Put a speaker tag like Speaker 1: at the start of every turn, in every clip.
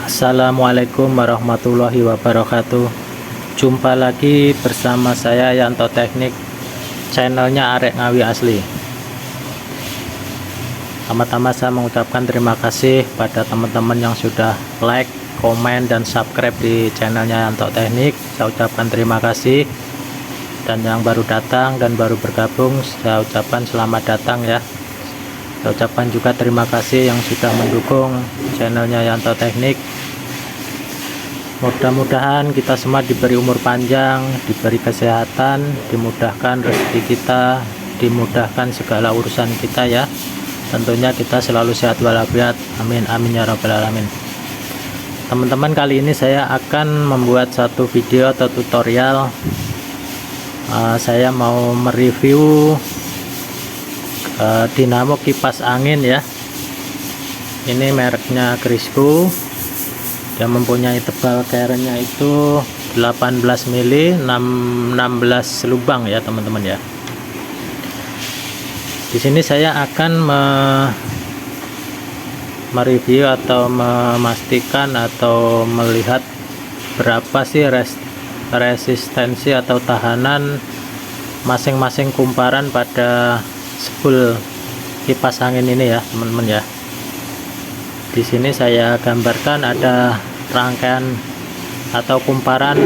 Speaker 1: Assalamualaikum warahmatullahi wabarakatuh. Jumpa lagi bersama saya Yanto Teknik, channelnya Arek Ngawi Asli. Pertama-tama saya mengucapkan terima kasih pada teman-teman yang sudah like, komen, dan subscribe di channelnya Yanto Teknik. Saya ucapkan terima kasih. Dan yang baru datang dan baru bergabung, saya ucapkan selamat datang ya. Saya ucapkan juga terima kasih yang sudah mendukung channelnya Yanto Teknik. Mudah-mudahan kita semua diberi umur panjang, diberi kesehatan, dimudahkan rezeki kita, dimudahkan segala urusan kita ya. Tentunya kita selalu sehat walafiat. Amin amin ya rabbal alamin. Teman-teman, kali ini saya akan membuat satu video atau tutorial. Saya mau mereview dinamo kipas angin ya. Ini mereknya Crisco. Dia mempunyai tebal kerennya itu 18 mili, 16 lubang ya teman-teman ya. Di sini saya akan mereview atau memastikan atau melihat berapa sih resistensi atau tahanan masing-masing kumparan pada spool kipas angin ini ya teman-teman ya. Di sini saya gambarkan ada rangkaian atau kumparan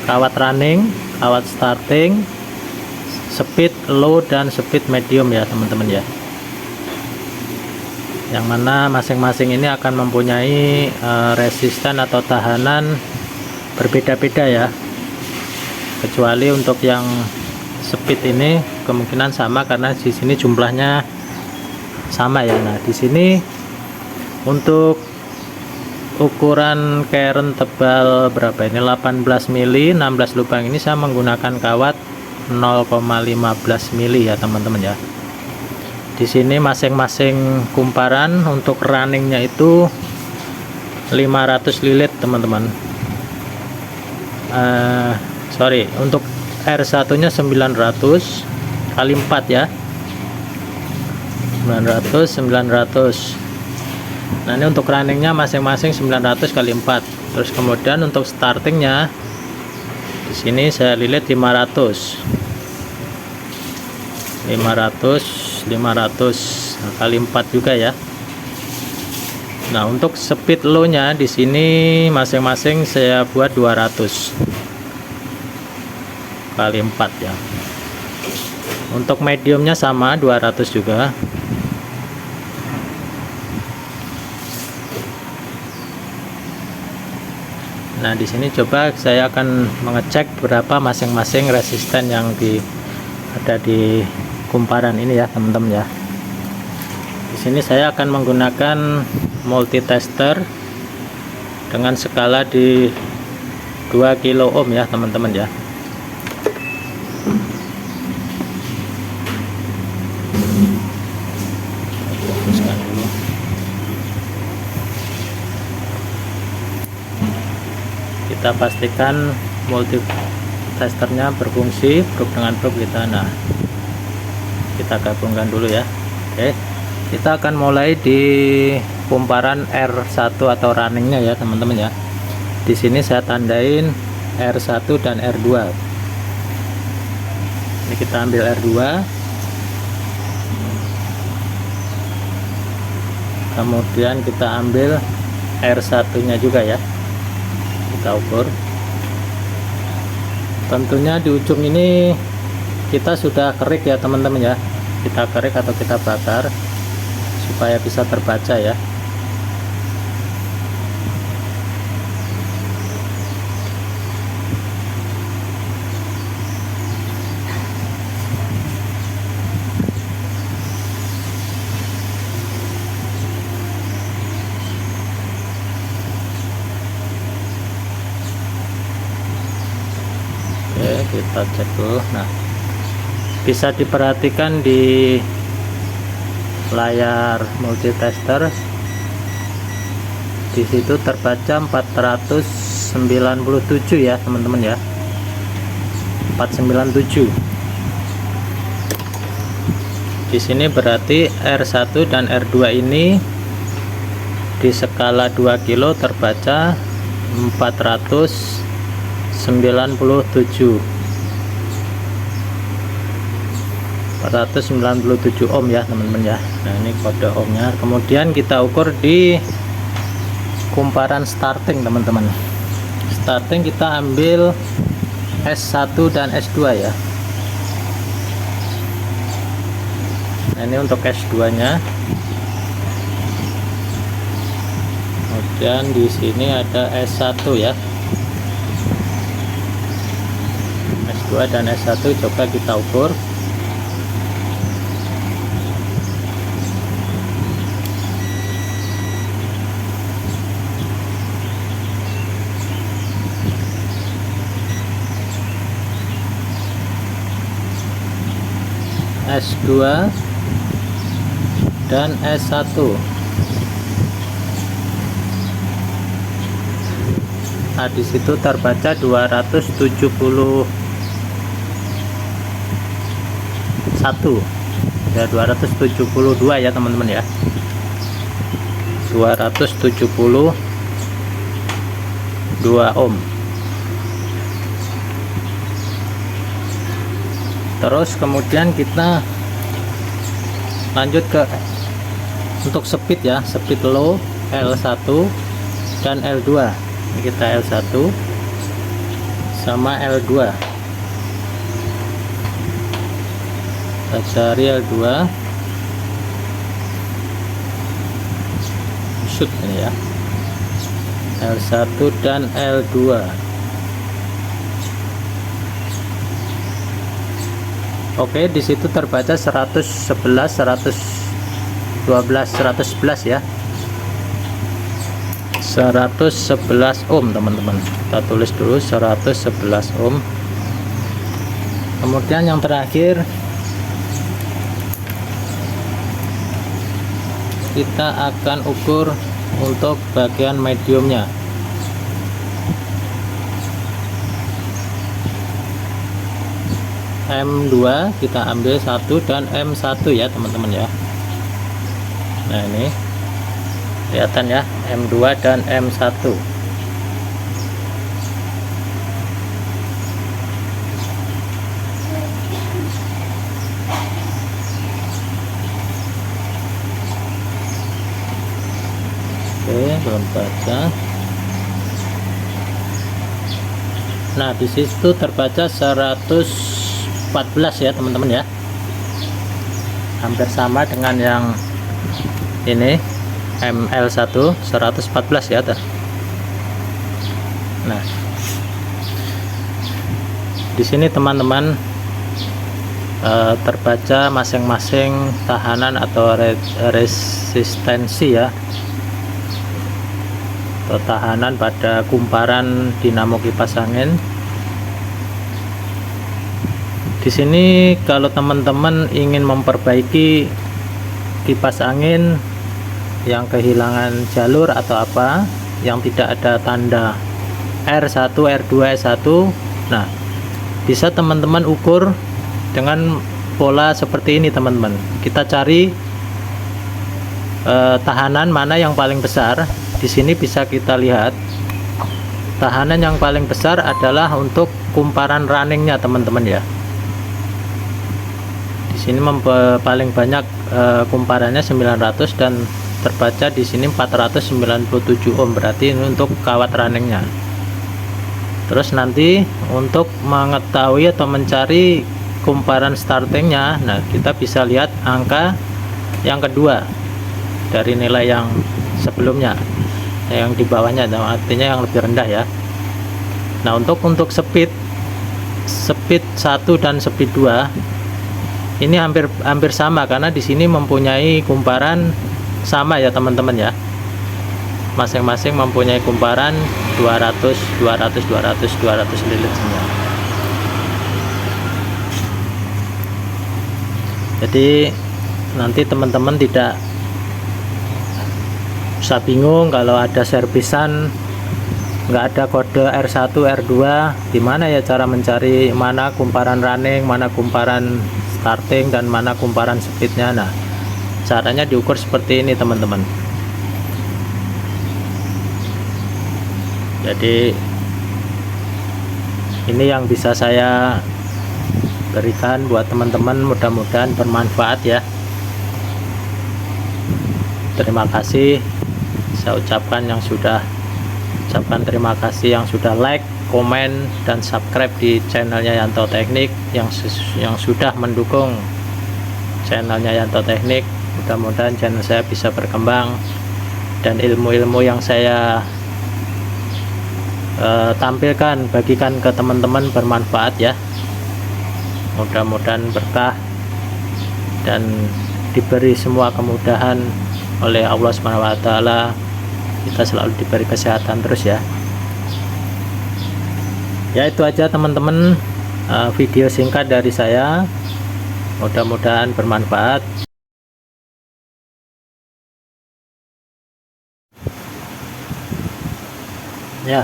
Speaker 1: kawat running, kawat starting, speed low dan speed medium ya teman-teman ya. Yang mana masing-masing ini akan mempunyai resisten atau tahanan berbeda-beda ya. Kecuali untuk yang speed ini kemungkinan sama karena di sini jumlahnya sama ya. Nah, di sini untuk ukuran keren tebal berapa ini, 18 mili, 16 lubang, ini saya menggunakan kawat 0,15 mili ya teman-teman ya. Di sini masing-masing kumparan untuk runningnya itu 500 lilit teman-teman. Untuk R1 nya 900 kali 4 ya, 900. Nah, ini untuk runningnya masing-masing 900 kali 4. Terus kemudian untuk startingnya di sini saya lilit 500 kali 4 juga ya. Nah, untuk speed low nya di sini masing-masing saya buat 200 kali 4 ya. Untuk mediumnya sama 200 juga. Nah, di sini coba saya akan mengecek berapa masing-masing resisten yang ada di kumparan ini ya teman-teman ya. Di sini saya akan menggunakan multitester dengan skala di 2 kilo ohm ya teman-teman ya. Fokuskan dulu. Kita pastikan multitesternya berfungsi, probe dengan probe kita. Nah, kita gabungkan dulu ya. Oke, kita akan mulai di kumparan R1 atau runningnya ya teman-teman ya. Di sini saya tandain R1 dan R2. Ini kita ambil R2, kemudian kita ambil R1 nya juga ya, kita ukur. Tentunya di ujung ini kita sudah kerik ya teman-teman ya. Kita kerik atau kita bakar supaya bisa terbaca ya. Kita cek dulu. Nah, bisa diperhatikan di layar multitester, di situ terbaca 497 ya teman-teman ya, 497. Di sini berarti R1 dan R2 ini di skala 2 kilo terbaca 497 ohm ya teman-teman ya. Nah ini kode ohmnya. Kemudian kita ukur di kumparan starting teman-teman. Starting kita ambil S1 dan S2 ya. Nah ini untuk S2 nya. Kemudian di sini ada S1 ya. S2 dan S1 coba kita ukur. S2 dan S1. Nah di situ terbaca 271 ya, 272 ya teman-teman ya, 272 ohm. Terus kemudian kita lanjut ke untuk speed ya, speed low L1 dan L2. Ini kita L1 sama L2. Kita cari L2. Shoot ini ya. L1 dan L2. Oke, di situ terbaca 111, 112, 111 ya. 111 ohm teman-teman. Kita tulis dulu 111 ohm. Kemudian yang terakhir kita akan ukur untuk bagian mediumnya. M2 kita ambil 1 dan M1 ya teman-teman ya. Nah ini kelihatan ya, M2 dan M1. Oke, belum baca. Nah di situ terbaca 114 ya teman-teman ya, hampir sama dengan yang ini ML1 114 ya. Nah di sini teman-teman terbaca masing-masing tahanan atau resistensi ya, atau tahanan pada kumparan dinamo kipas angin. Di sini kalau teman-teman ingin memperbaiki kipas angin yang kehilangan jalur atau apa, yang tidak ada tanda R1, R2, S1, nah bisa teman-teman ukur dengan pola seperti ini teman-teman. Kita cari tahanan mana yang paling besar. Di sini bisa kita lihat tahanan yang paling besar adalah untuk kumparan runningnya teman-teman ya. Di sini paling banyak kumparannya 900 dan terbaca di sini 497 ohm, berarti ini untuk kawat runningnya. Terus nanti untuk mengetahui atau mencari kumparan startingnya, nah kita bisa lihat angka yang kedua dari nilai yang sebelumnya, yang di bawahnya, artinya yang lebih rendah ya. Nah untuk speed 1 dan speed 2 ini hampir sama, karena di sini mempunyai kumparan sama ya teman-teman ya, masing-masing mempunyai kumparan 200 lilin semua. Jadi nanti teman-teman tidak usah bingung kalau ada servisan nggak ada kode R1 R2, gimana ya cara mencari mana kumparan running, mana kumparan starting, dan mana kumparan speednya. Nah caranya diukur seperti ini teman-teman. Jadi ini yang bisa saya berikan buat teman-teman, mudah-mudahan bermanfaat ya. Terima kasih saya ucapkan terima kasih yang sudah like, komen, dan subscribe di channelnya Yanto Teknik, yang sudah mendukung channelnya Yanto Teknik. Mudah-mudahan channel saya bisa berkembang dan ilmu-ilmu yang saya tampilkan, bagikan ke teman-teman bermanfaat ya. Mudah-mudahan berkah dan diberi semua kemudahan oleh Allah Subhanahu wa Ta'ala. Kita selalu diberi kesehatan terus ya. Ya, itu aja teman-teman, video singkat dari saya, mudah-mudahan bermanfaat. Ya,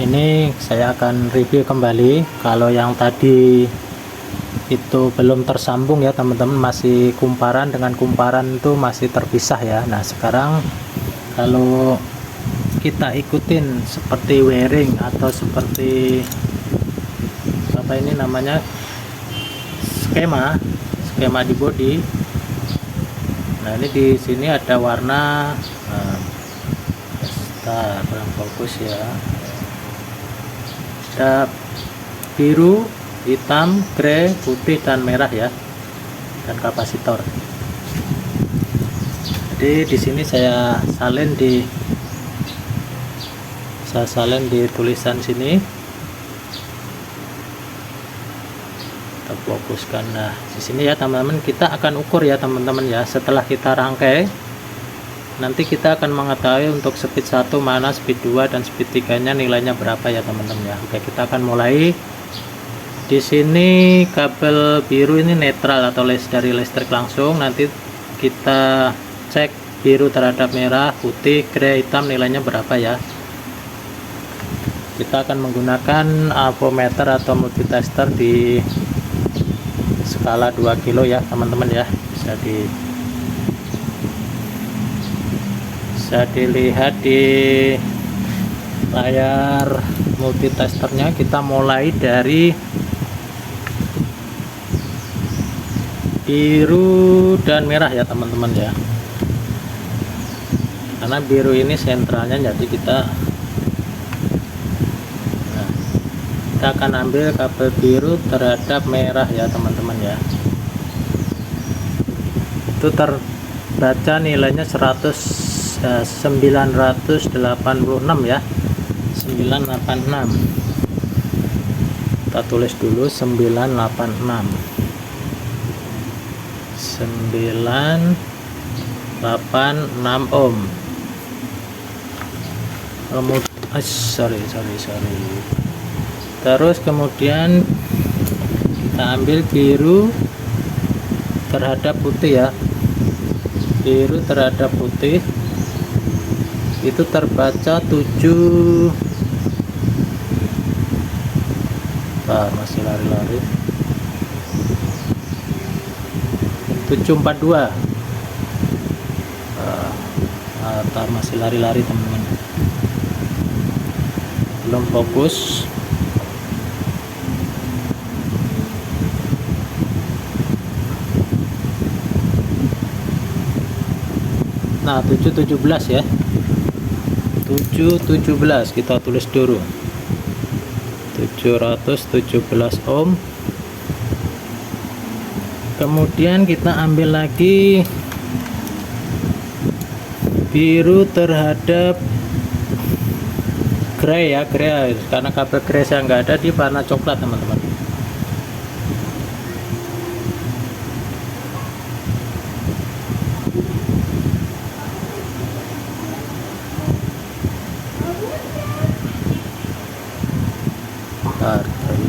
Speaker 1: ini saya akan review kembali. Kalau yang tadi itu belum tersambung ya teman-teman, masih kumparan dengan kumparan itu masih terpisah ya. Nah, sekarang kalau kita ikutin seperti wiring atau seperti apa ini namanya, skema di body. Nah, ini di sini ada warna kurang fokus ya, ada biru, hitam, grey, putih, dan merah ya, dan kapasitor. Jadi di sini saya salin di tulisan sini. Kita fokuskan. Nah, di sini ya teman-teman, kita akan ukur ya teman-teman ya. Setelah kita rangkai, nanti kita akan mengetahui untuk speed 1 mana, speed 2, dan speed 3 nya nilainya berapa ya teman-teman ya. Oke, kita akan mulai. Di sini kabel biru ini netral atau dari listrik langsung. Nanti kita cek biru terhadap merah, putih, grey, hitam nilainya berapa ya. Kita akan menggunakan avometer atau multitester di skala 2 kilo ya teman-teman ya. Bisa dilihat di layar multitesternya. Kita mulai dari biru dan merah ya teman-teman ya, karena biru ini sentralnya. Jadi kita akan ambil kabel biru terhadap merah ya teman-teman ya. Itu terbaca nilainya 986 ya, 986. Kita tulis dulu 986 ohm. Sorry. Terus kemudian kita ambil biru terhadap putih ya. Biru terhadap putih itu terbaca 7. Masih lari-lari. 742. Masih lari-lari teman-teman, belum fokus. Nah, 717 ya. 717 kita tulis dulu. 717 ohm. Kemudian kita ambil lagi biru terhadap grey ya, grey, karena kabel grey saya nggak ada, di warna coklat teman-teman.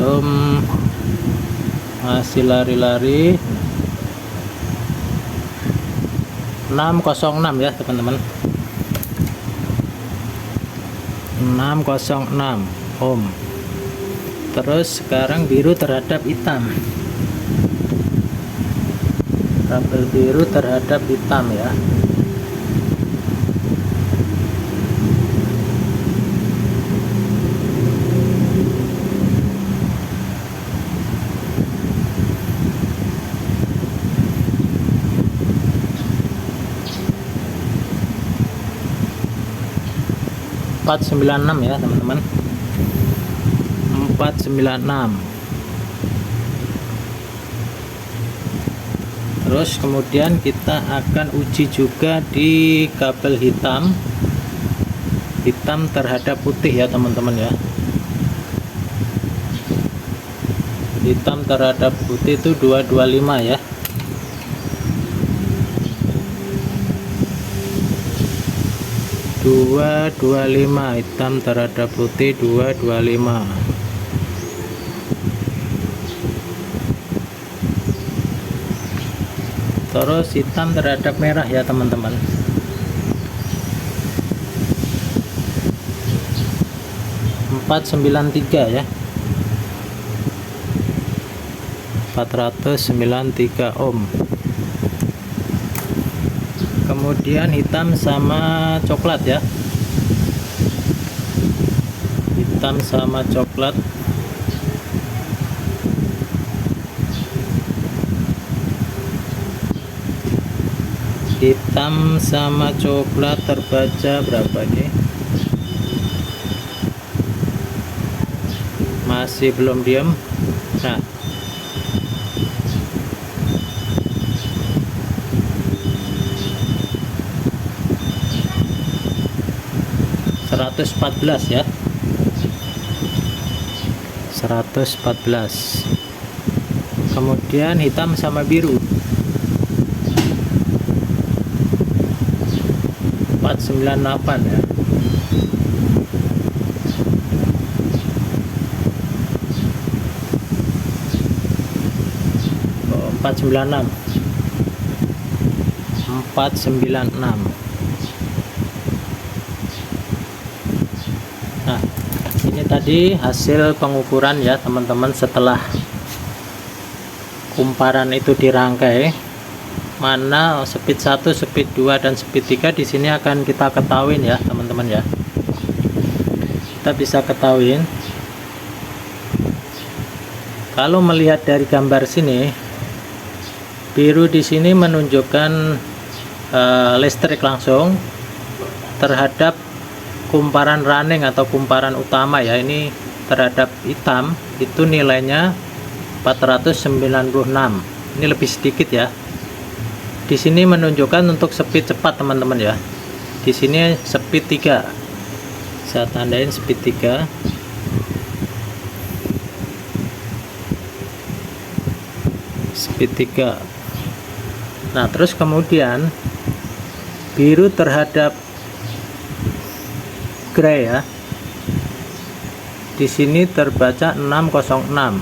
Speaker 1: Belum, masih lari-lari. 606 ya teman-teman, 606 ohm. Terus sekarang biru terhadap hitam, kabel biru terhadap hitam ya. 496 ya teman-teman, 496. Terus kemudian kita akan uji juga di kabel hitam terhadap putih ya teman-teman ya. Hitam terhadap putih itu 225 ya. Hitam terhadap putih 225. Terus hitam terhadap merah ya teman-teman. Empat 493 ya. 493 ohm. Kemudian hitam sama coklat ya. Hitam sama coklat. Hitam sama coklat terbaca berapa nih? Masih belum diam. Nah, (114) ya, 114. Kemudian hitam sama biru 498 ya. Oh, 496. Nah, ini tadi hasil pengukuran ya teman-teman setelah kumparan itu dirangkai. Mana speed 1, speed 2 dan speed 3 di sini akan kita ketahuin ya teman-teman ya. Kita bisa ketahuin kalau melihat dari gambar sini, biru di sini menunjukkan listrik langsung terhadap kumparan running atau kumparan utama ya. Ini terhadap hitam itu nilainya 496. Ini lebih sedikit ya. Di sini menunjukkan untuk speed cepat teman-teman ya. Di sini speed 3. Saya tandain speed 3. Speed 3. Nah, terus kemudian biru terhadap grey ya. Di sini terbaca 606.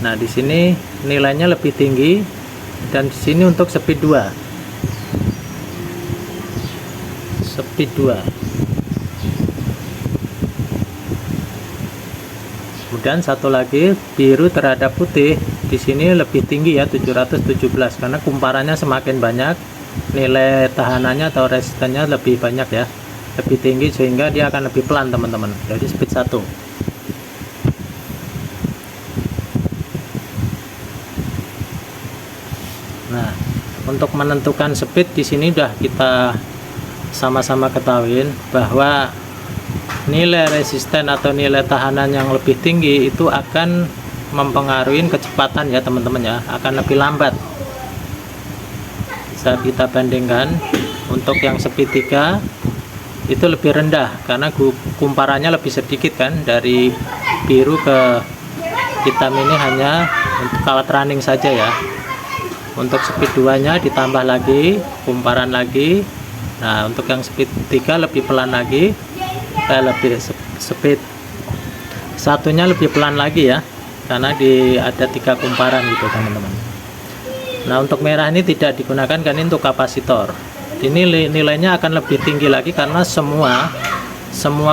Speaker 1: Nah, di sini nilainya lebih tinggi. Dan di sini untuk speed 2. Speed 2. Kemudian satu lagi biru terhadap putih. Di sini lebih tinggi ya, 717, karena kumparannya semakin banyak, nilai tahanannya atau resistannya lebih banyak ya. Lebih tinggi sehingga dia akan lebih pelan teman-teman. Jadi speed 1. Nah, untuk menentukan speed di sini udah kita sama-sama ketahuin bahwa nilai resisten atau nilai tahanan yang lebih tinggi itu akan mempengaruhi kecepatan ya teman-teman ya, akan lebih lambat. Bisa kita bandingkan untuk yang speed 3 itu lebih rendah karena kumparannya lebih sedikit kan, dari biru ke hitam ini hanya untuk alat running saja ya. Untuk speed 2 nya ditambah lagi kumparan lagi. Nah, untuk yang speed 3 lebih pelan lagi, lebih speed satunya lebih pelan lagi ya, karena ada 3 kumparan gitu teman-teman. Nah, untuk merah ini tidak digunakan kan, ini untuk kapasitor. Ini nilainya akan lebih tinggi lagi karena semua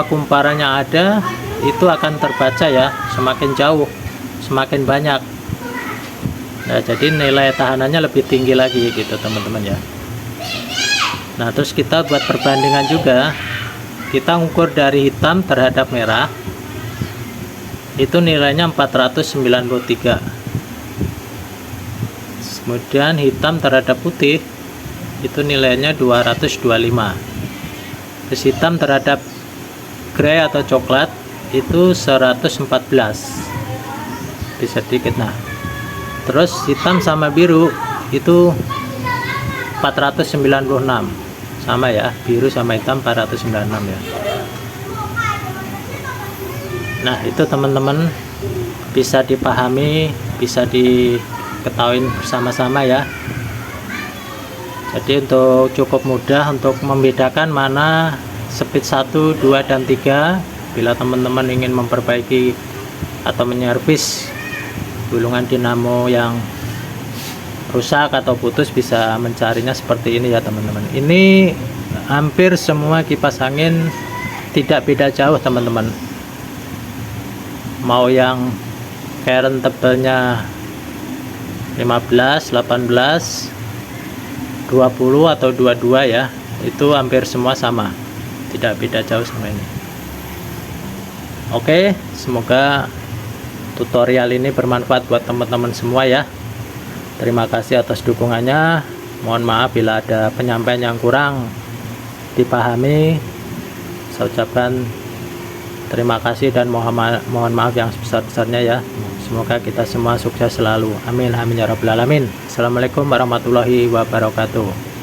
Speaker 1: kumparan yang ada itu akan terbaca ya, semakin jauh semakin banyak. Nah, jadi nilai tahanannya lebih tinggi lagi gitu teman-teman ya. Nah, terus kita buat perbandingan juga, kita ukur dari hitam terhadap merah itu nilainya 493. Kemudian hitam terhadap putih itu nilainya 225. Garis hitam terhadap grey atau coklat itu 114, bisa sedikit. Nah, terus hitam sama biru itu 496, sama ya, biru sama hitam 496 ya. Nah, itu teman-teman bisa dipahami, bisa diketahui bersama-sama ya. Jadi untuk cukup mudah untuk membedakan mana speed 1, 2, dan 3 bila teman-teman ingin memperbaiki atau menyervis gulungan dinamo yang rusak atau putus, bisa mencarinya seperti ini ya teman-teman. Ini hampir semua kipas angin tidak beda jauh teman-teman, mau yang current tebelnya 15, 18, 20 atau 22 ya, itu hampir semua sama, tidak beda jauh sama ini. Oke, semoga tutorial ini bermanfaat buat teman-teman semua ya. Terima kasih atas dukungannya. Mohon maaf bila ada penyampaian yang kurang dipahami. Saya ucapkan terima kasih dan mohon maaf yang sebesar-besarnya ya. Semoga kita semua sukses selalu. Amin amin ya rabbal alamin. Assalamualaikum warahmatullahi wabarakatuh.